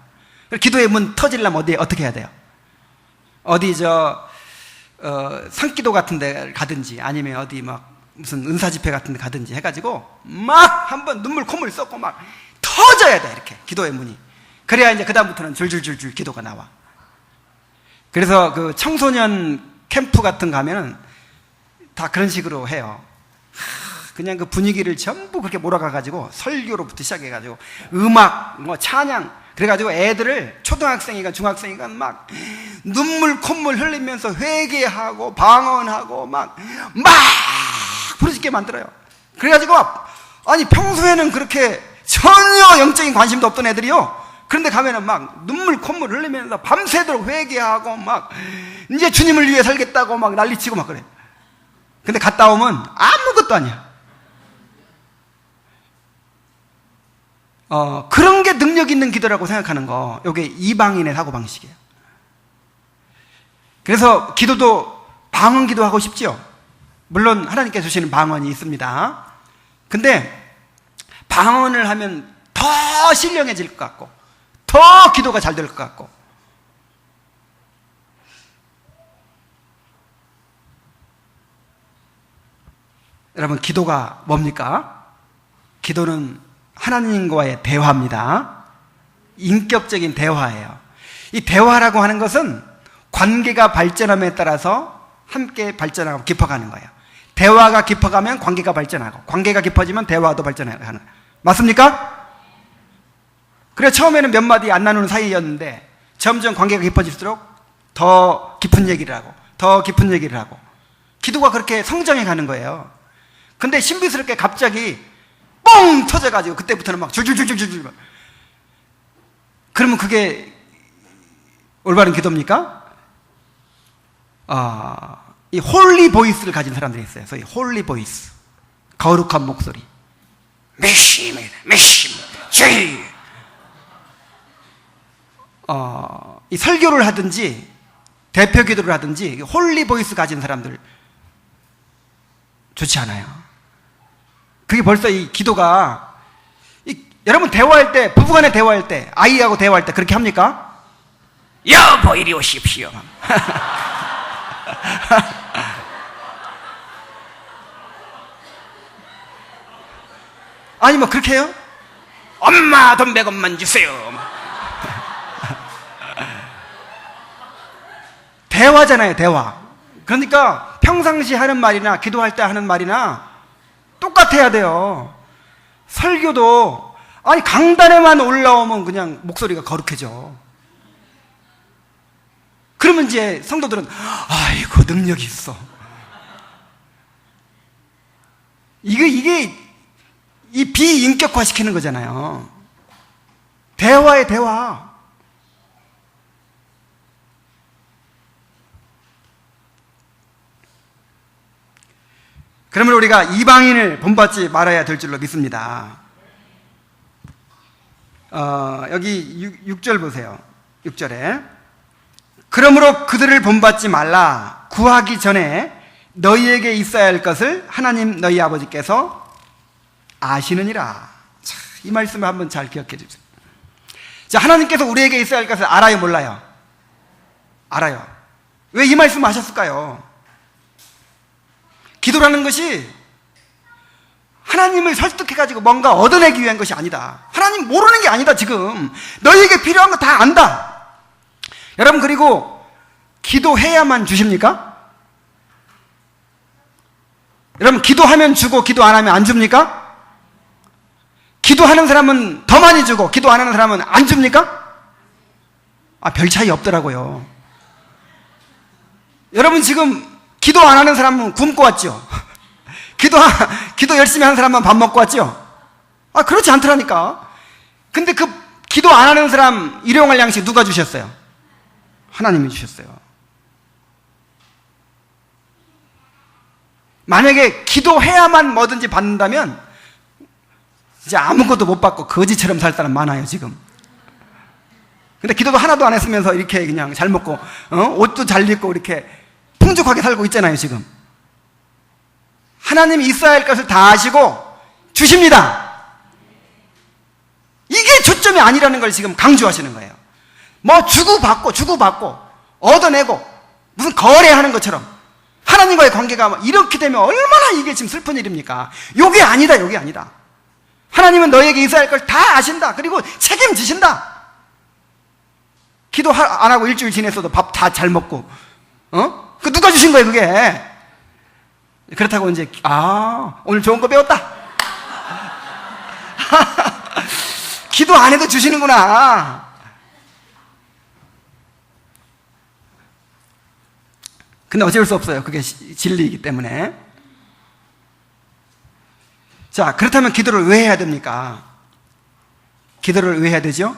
기도의 문 터지려면 어떻게 해야 돼요? 산기도 같은 데 가든지, 아니면 어디 무슨 은사집회 같은 데 가든지 해가지고 막 한번 눈물 콧물 쏟고 막 터져야 돼, 이렇게 기도의 문이. 그래야 이제 그다음부터는 줄줄줄줄 기도가 나와. 그래서 그 청소년 캠프 같은 거 가면은 다 그런 식으로 해요. 그냥 그 분위기를 전부 그렇게 몰아가가지고 설교로부터 시작해가지고 음악, 찬양, 그래가지고 애들을, 초등학생이건 중학생이건 막 눈물 콧물 흘리면서 회개하고 방언하고 막 부르짖게 만들어요. 그래가지고 아니 평소에는 그렇게 전혀 영적인 관심도 없던 애들이요, 그런데 가면은 막 눈물 콧물 흘리면서 밤새도록 회개하고 막 이제 주님을 위해 살겠다고 막 난리치고 막 그래. 근데 갔다 오면 아무것도 아니야. 그런 게 능력 있는 기도라고 생각하는 거, 이게 이방인의 사고방식이에요. 그래서 기도도 방언 기도하고 싶지요. 물론 하나님께서 주시는 방언이 있습니다. 근데 방언을 하면 더 더 신령해질 것 같고, 더 기도가 잘 될 것 같고. 여러분, 기도가 뭡니까? 기도는 하나님과의 대화입니다. 인격적인 대화예요. 이 대화라고 하는 것은 관계가 발전함에 따라서 함께 발전하고 깊어가는 거예요. 대화가 깊어가면 관계가 발전하고, 관계가 깊어지면 대화도 발전하는 거예요. 맞습니까? 그래, 처음에는 몇 마디 안 나누는 사이였는데 점점 관계가 깊어질수록 더 깊은 얘기를 하고, 더 깊은 얘기를 하고, 기도가 그렇게 성장해 가는 거예요. 근데 신비스럽게 갑자기 뻥 터져가지고 그때부터는 막 줄줄줄줄줄. 그러면 그게 올바른 기도입니까? 이 홀리 보이스를 가진 사람들이 있어요. 소위 홀리 보이스, 거룩한 목소리. 메시입니다. 메시입니다. 제이. 이 설교를 하든지 대표 기도를 하든지 홀리 보이스 가진 사람들 좋지 않아요. 그게 벌써 이 기도가, 여러분 대화할 때, 부부간에 대화할 때, 아이하고 대화할 때 그렇게 합니까? 여보 이리 오십시오. 아니 뭐 그렇게 해요? 엄마 돈 100원만 주세요. 대화잖아요, 대화. 그러니까 평상시 하는 말이나 기도할 때 하는 말이나 똑같아야 돼요. 설교도, 아니 강단에만 올라오면 그냥 목소리가 거룩해져. 그러면 이제 성도들은 아이고 능력이 있어. 이게 이 비인격화 시키는 거잖아요. 대화의 대화. 그러면 우리가 이방인을 본받지 말아야 될 줄로 믿습니다. 여기 6절 보세요. 6절에 그러므로 그들을 본받지 말라. 구하기 전에 너희에게 있어야 할 것을 하나님 너희 아버지께서 아시느니라. 자, 이 말씀을 한번 잘 기억해 주세요. 자, 하나님께서 우리에게 있어야 할 것을 알아요, 몰라요? 알아요. 왜 이 말씀을 하셨을까요? 기도라는 것이 하나님을 설득해가지고 뭔가 얻어내기 위한 것이 아니다. 하나님 모르는 게 아니다. 지금 너희에게 필요한 거 다 안다. 여러분, 그리고 기도해야만 주십니까? 여러분, 기도하면 주고 기도 안 하면 안 줍니까? 기도하는 사람은 더 많이 주고 기도 안 하는 사람은 안 줍니까? 별 차이 없더라고요. 여러분, 지금 기도 안 하는 사람은 굶고 왔죠? 기도 열심히 하는 사람만 밥 먹고 왔죠? 그렇지 않더라니까. 근데 그 기도 안 하는 사람 일용할 양식 누가 주셨어요? 하나님이 주셨어요. 만약에 기도해야만 뭐든지 받는다면 이제 아무것도 못 받고 거지처럼 살 사람 많아요, 지금. 근데 기도도 하나도 안 했으면서 이렇게 그냥 잘 먹고, 옷도 잘 입고 이렇게 풍족하게 살고 있잖아요, 지금. 하나님이 있어야 할 것을 다 아시고 주십니다. 이게 초점이 아니라는 걸 지금 강조하시는 거예요. 뭐 주고받고 얻어내고 무슨 거래하는 것처럼 하나님과의 관계가 이렇게 되면 얼마나 이게 지금 슬픈 일입니까? 요게 아니다. 하나님은 너에게 있어야 할 걸 다 아신다. 그리고 책임지신다. 기도 안 하고 일주일 지냈어도 밥 다 잘 먹고, 그 누가 주신 거예요, 그게? 그렇다고 이제, 오늘 좋은 거 배웠다. 기도 안 해도 주시는구나. 근데 어쩔 수 없어요. 그게 진리이기 때문에. 자, 그렇다면 기도를 왜 해야 됩니까? 기도를 왜 해야 되죠?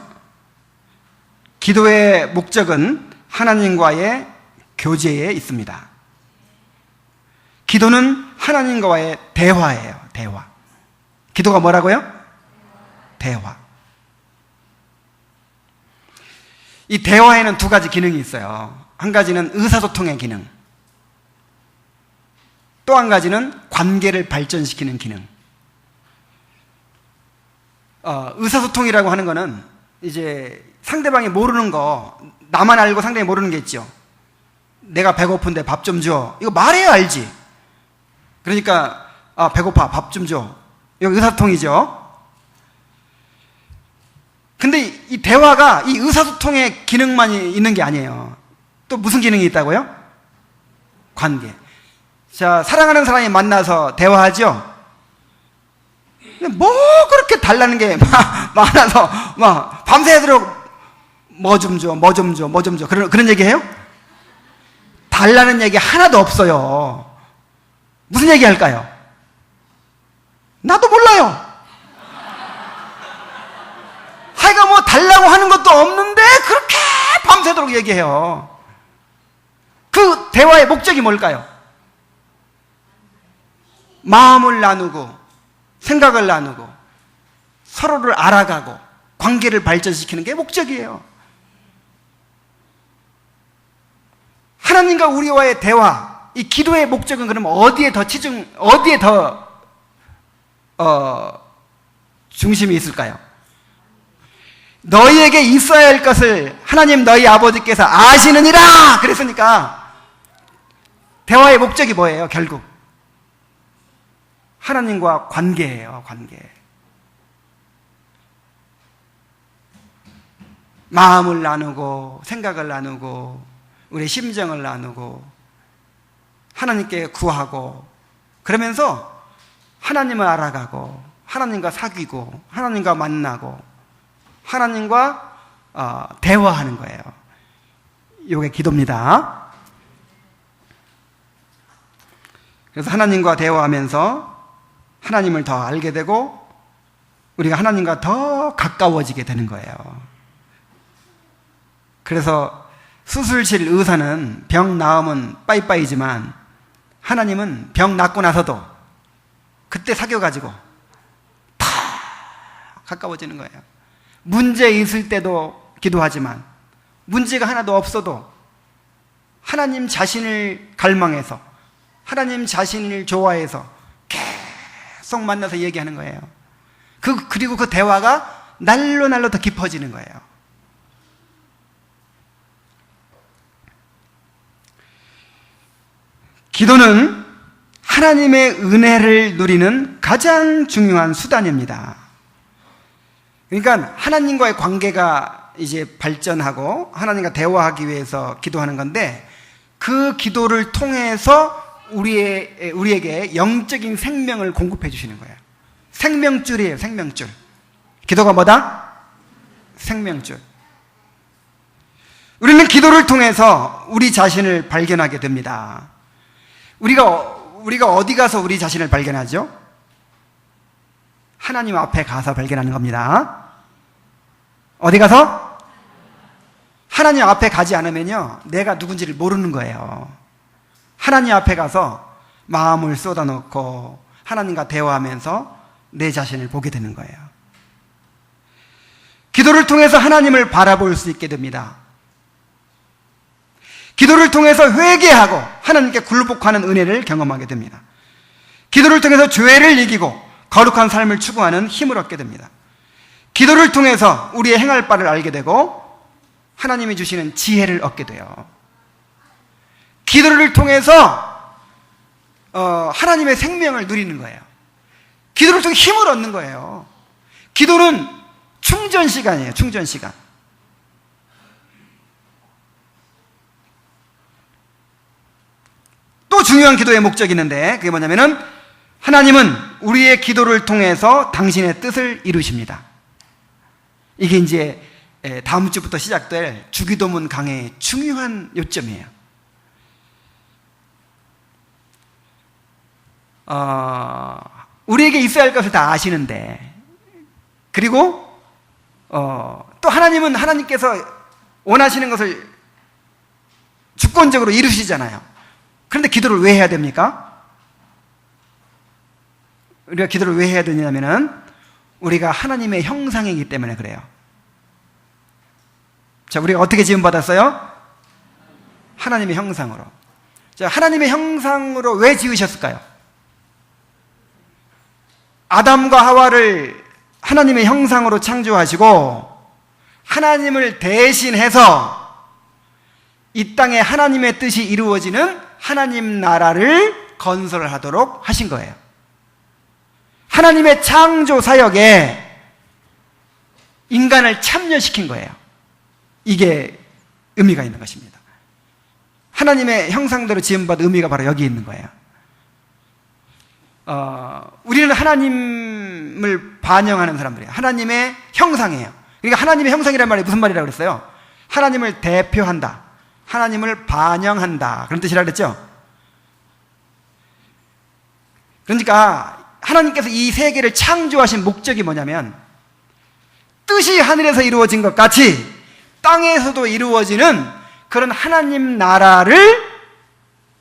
기도의 목적은 하나님과의 교제에 있습니다. 기도는 하나님과의 대화예요. 대화. 기도가 뭐라고요? 대화. 이 대화에는 두 가지 기능이 있어요. 한 가지는 의사소통의 기능, 또 한 가지는 관계를 발전시키는 기능. 의사소통이라고 하는 거는 이제 상대방이 모르는 거 나만 알고 상대방이 모르는 게 있죠. 내가 배고픈데 밥 좀 줘. 이거 말해야 알지. 그러니까 배고파, 밥 좀 줘. 이거 의사소통이죠. 근데 이 대화가 이 의사소통의 기능만 있는 게 아니에요. 또 무슨 기능이 있다고요? 관계. 자, 사랑하는 사람이 만나서 대화하죠. 뭐 그렇게 달라는 게 많아서 막 밤새도록 뭐 좀 줘, 뭐 좀 줘, 뭐 좀 줘. 그런 얘기 해요? 달라는 얘기 하나도 없어요. 무슨 얘기 할까요? 나도 몰라요. 하여간 뭐 달라고 하는 것도 없는데 그렇게 밤새도록 얘기해요. 그 대화의 목적이 뭘까요? 마음을 나누고 생각을 나누고 서로를 알아가고 관계를 발전시키는 게 목적이에요. 하나님과 우리와의 대화, 이 기도의 목적은 그럼 어디에 더 중심이 있을까요? 너희에게 있어야 할 것을 하나님 너희 아버지께서 아시느니라 그랬으니까 대화의 목적이 뭐예요? 결국 하나님과 관계예요. 관계. 마음을 나누고 생각을 나누고 우리의 심정을 나누고 하나님께 구하고 그러면서 하나님을 알아가고 하나님과 사귀고 하나님과 만나고 하나님과 대화하는 거예요. 이게 기도입니다. 그래서 하나님과 대화하면서 하나님을 더 알게 되고 우리가 하나님과 더 가까워지게 되는 거예요. 그래서 수술실 의사는 병 나으면 빠이빠이지만 하나님은 병 낫고 나서도 그때 사귀어가지고 다 가까워지는 거예요. 문제 있을 때도 기도하지만 문제가 하나도 없어도 하나님 자신을 갈망해서 하나님 자신을 좋아해서 계속 만나서 얘기하는 거예요. 그리고 그 대화가 날로 더 깊어지는 거예요. 기도는 하나님의 은혜를 누리는 가장 중요한 수단입니다. 그러니까 하나님과의 관계가 이제 발전하고 하나님과 대화하기 위해서 기도하는 건데 그 기도를 통해서 우리에게 영적인 생명을 공급해 주시는 거예요. 생명줄이에요. 생명줄. 기도가 뭐다? 생명줄. 우리는 기도를 통해서 우리 자신을 발견하게 됩니다. 우리가 어디 가서 우리 자신을 발견하죠? 하나님 앞에 가서 발견하는 겁니다. 어디 가서? 하나님 앞에 가지 않으면요, 내가 누군지를 모르는 거예요. 하나님 앞에 가서 마음을 쏟아놓고 하나님과 대화하면서 내 자신을 보게 되는 거예요. 기도를 통해서 하나님을 바라볼 수 있게 됩니다. 기도를 통해서 회개하고 하나님께 굴복하는 은혜를 경험하게 됩니다. 기도를 통해서 죄를 이기고 거룩한 삶을 추구하는 힘을 얻게 됩니다. 기도를 통해서 우리의 행할 바를 알게 되고 하나님이 주시는 지혜를 얻게 돼요. 기도를 통해서 하나님의 생명을 누리는 거예요. 기도를 통해 힘을 얻는 거예요. 기도는 충전 시간이에요. 충전 시간. 또 중요한 기도의 목적이 있는데 그게 뭐냐면은 하나님은 우리의 기도를 통해서 당신의 뜻을 이루십니다. 이게 이제 다음 주부터 시작될 주기도문 강해의 중요한 요점이에요. 우리에게 있어야 할 것을 다 아시는데 그리고 또 하나님은 하나님께서 원하시는 것을 주권적으로 이루시잖아요. 그런데 기도를 왜 해야 됩니까? 우리가 기도를 왜 해야 되냐면은 우리가 하나님의 형상이기 때문에 그래요. 자, 우리가 어떻게 지음받았어요? 하나님의 형상으로. 자, 하나님의 형상으로 왜 지으셨을까요? 아담과 하와를 하나님의 형상으로 창조하시고 하나님을 대신해서 이 땅에 하나님의 뜻이 이루어지는 하나님 나라를 건설하도록 하신 거예요. 하나님의 창조 사역에 인간을 참여시킨 거예요. 이게 의미가 있는 것입니다. 하나님의 형상대로 지음받은 의미가 바로 여기 있는 거예요. 우리는 하나님을 반영하는 사람들이에요. 하나님의 형상이에요. 그러니까 하나님의 형상이라는 말이 무슨 말이라고 그랬어요? 하나님을 대표한다, 하나님을 반영한다, 그런 뜻이라고 그랬죠. 그러니까 하나님께서 이 세계를 창조하신 목적이 뭐냐면 뜻이 하늘에서 이루어진 것 같이 땅에서도 이루어지는 그런 하나님 나라를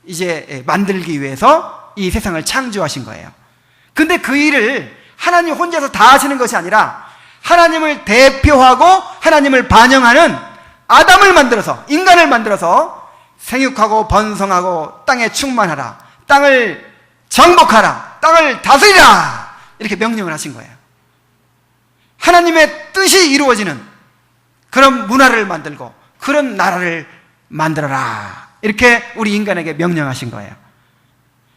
이제 만들기 위해서 이 세상을 창조하신 거예요. 근데 그 일을 하나님 혼자서 다 하시는 것이 아니라 하나님을 대표하고 하나님을 반영하는 아담을 만들어서, 인간을 만들어서 생육하고 번성하고 땅에 충만하라, 땅을 정복하라, 땅을 다스리라, 이렇게 명령을 하신 거예요. 하나님의 뜻이 이루어지는 그런 문화를 만들고 그런 나라를 만들어라, 이렇게 우리 인간에게 명령하신 거예요.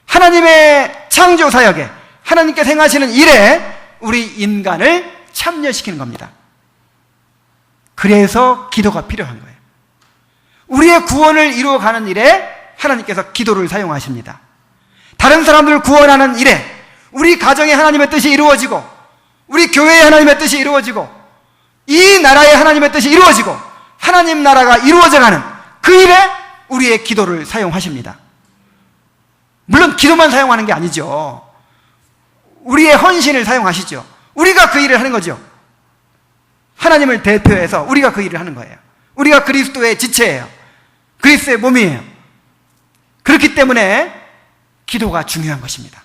하나님의 창조 사역에, 하나님께서 행하시는 일에 우리 인간을 참여시키는 겁니다. 그래서 기도가 필요한 거예요. 우리의 구원을 이루어가는 일에 하나님께서 기도를 사용하십니다. 다른 사람들을 구원하는 일에, 우리 가정에 하나님의 뜻이 이루어지고 우리 교회에 하나님의 뜻이 이루어지고 이 나라에 하나님의 뜻이 이루어지고 하나님 나라가 이루어져가는 그 일에 우리의 기도를 사용하십니다. 물론 기도만 사용하는 게 아니죠. 우리의 헌신을 사용하시죠. 우리가 그 일을 하는 거죠. 하나님을 대표해서 우리가 그 일을 하는 거예요. 우리가 그리스도의 지체예요. 그리스도의 몸이에요. 그렇기 때문에 기도가 중요한 것입니다.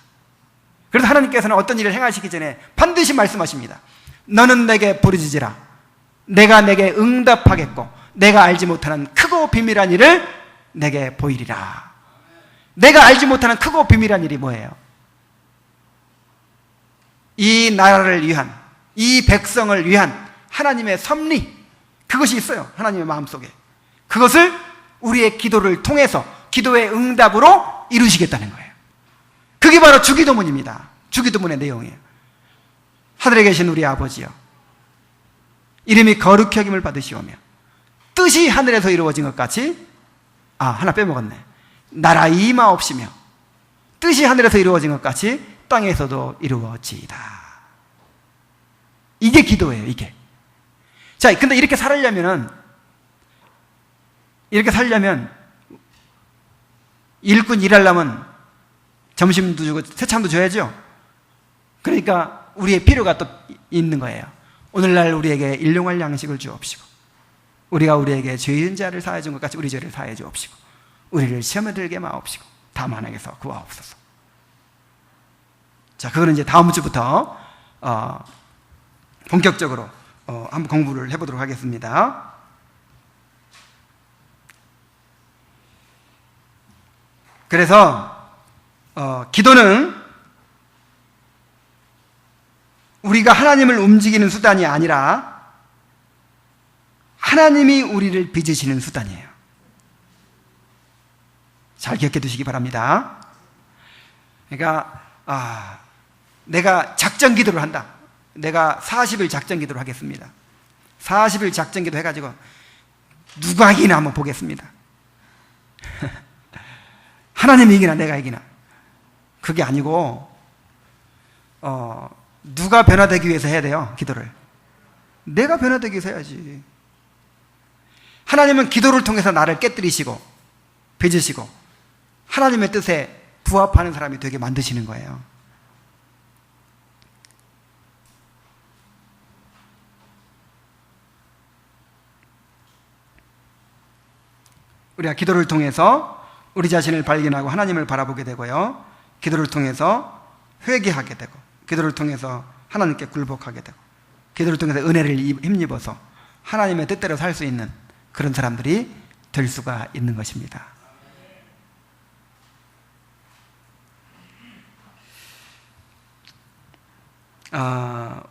그래서 하나님께서는 어떤 일을 행하시기 전에 반드시 말씀하십니다. 너는 내게 부르짖으라. 내가 내게 응답하겠고 내가 알지 못하는 크고 비밀한 일을 내게 보이리라. 내가 알지 못하는 크고 비밀한 일이 뭐예요? 이 나라를 위한, 이 백성을 위한 하나님의 섭리, 그것이 있어요. 하나님의 마음속에. 그것을 우리의 기도를 통해서 기도의 응답으로 이루시겠다는 거예요. 그게 바로 주기도문입니다. 주기도문의 내용이에요. 하늘에 계신 우리 아버지여, 이름이 거룩히 여김을 받으시오며 뜻이 하늘에서 이루어진 것 같이, 하나 빼먹었네. 나라 임하옵시며 뜻이 하늘에서 이루어진 것 같이 땅에서도 이루어지이다. 이게 기도예요. 이게. 자, 근데 이렇게 살려면 일꾼 일하려면 점심도 주고 새참도 줘야죠. 그러니까 우리의 필요가 또 있는 거예요. 오늘날 우리에게 일용할 양식을 주옵시고 우리가 우리에게 죄 있는 자를 사해 준 것 같이 우리 죄를 사해 주옵시고 우리를 시험에 들게 마옵시고 다만하게서 구하옵소서. 자, 그거는 이제 다음 주부터 본격적으로 한번 공부를 해보도록 하겠습니다. 그래서 기도는 우리가 하나님을 움직이는 수단이 아니라 하나님이 우리를 빚으시는 수단이에요. 잘 기억해 두시기 바랍니다. 그러니까 내가 작전 기도를 한다. 내가 40일 작전 기도를 하겠습니다. 40일 작전 기도 해가지고 누가 이기나 한번 보겠습니다. 하나님이 이기나 내가 이기나. 그게 아니고 누가 변화되기 위해서 해야 돼요. 기도를. 내가 변화되기 위해서 해야지. 하나님은 기도를 통해서 나를 깨뜨리시고 빚으시고 하나님의 뜻에 부합하는 사람이 되게 만드시는 거예요. 우리가 기도를 통해서 우리 자신을 발견하고 하나님을 바라보게 되고요. 기도를 통해서 회개하게 되고 기도를 통해서 하나님께 굴복하게 되고 기도를 통해서 은혜를 힘입어서 하나님의 뜻대로 살 수 있는 그런 사람들이 될 수가 있는 것입니다.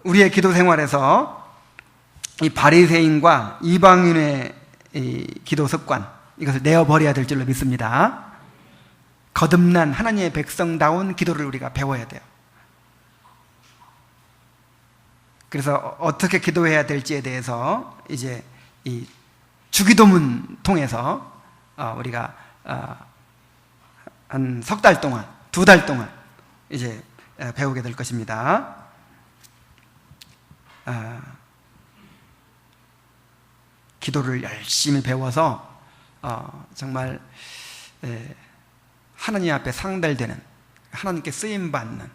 우리의 기도 생활에서 이 바리새인과 이방인의 이 기도 습관, 이것을 내어버려야 될 줄로 믿습니다. 거듭난 하나님의 백성다운 기도를 우리가 배워야 돼요. 그래서 어떻게 기도해야 될지에 대해서 이제 이 주기도문 통해서 우리가 한 석 달 동안, 2달 동안 이제 배우게 될 것입니다. 기도를 열심히 배워서 정말 하나님 앞에 상달되는, 하나님께 쓰임받는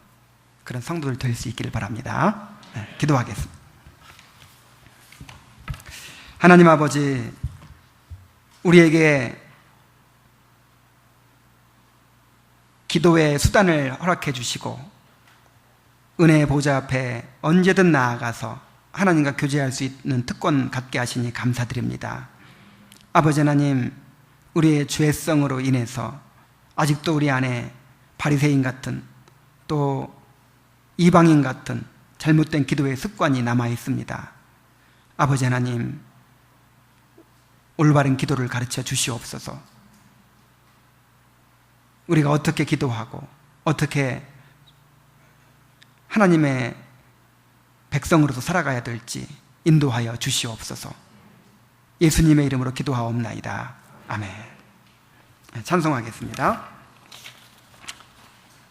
그런 성도들 될 수 있기를 바랍니다. 기도하겠습니다. 하나님 아버지, 우리에게 기도의 수단을 허락해 주시고 은혜의 보좌 앞에 언제든 나아가서 하나님과 교제할 수 있는 특권 갖게 하시니 감사드립니다. 아버지 하나님, 우리의 죄성으로 인해서 아직도 우리 안에 바리새인 같은, 또 이방인 같은 잘못된 기도의 습관이 남아 있습니다. 아버지 하나님, 올바른 기도를 가르쳐 주시옵소서. 우리가 어떻게 기도하고 어떻게 하나님의 백성으로서 살아가야 될지 인도하여 주시옵소서. 예수님의 이름으로 기도하옵나이다. 아멘. 찬송하겠습니다.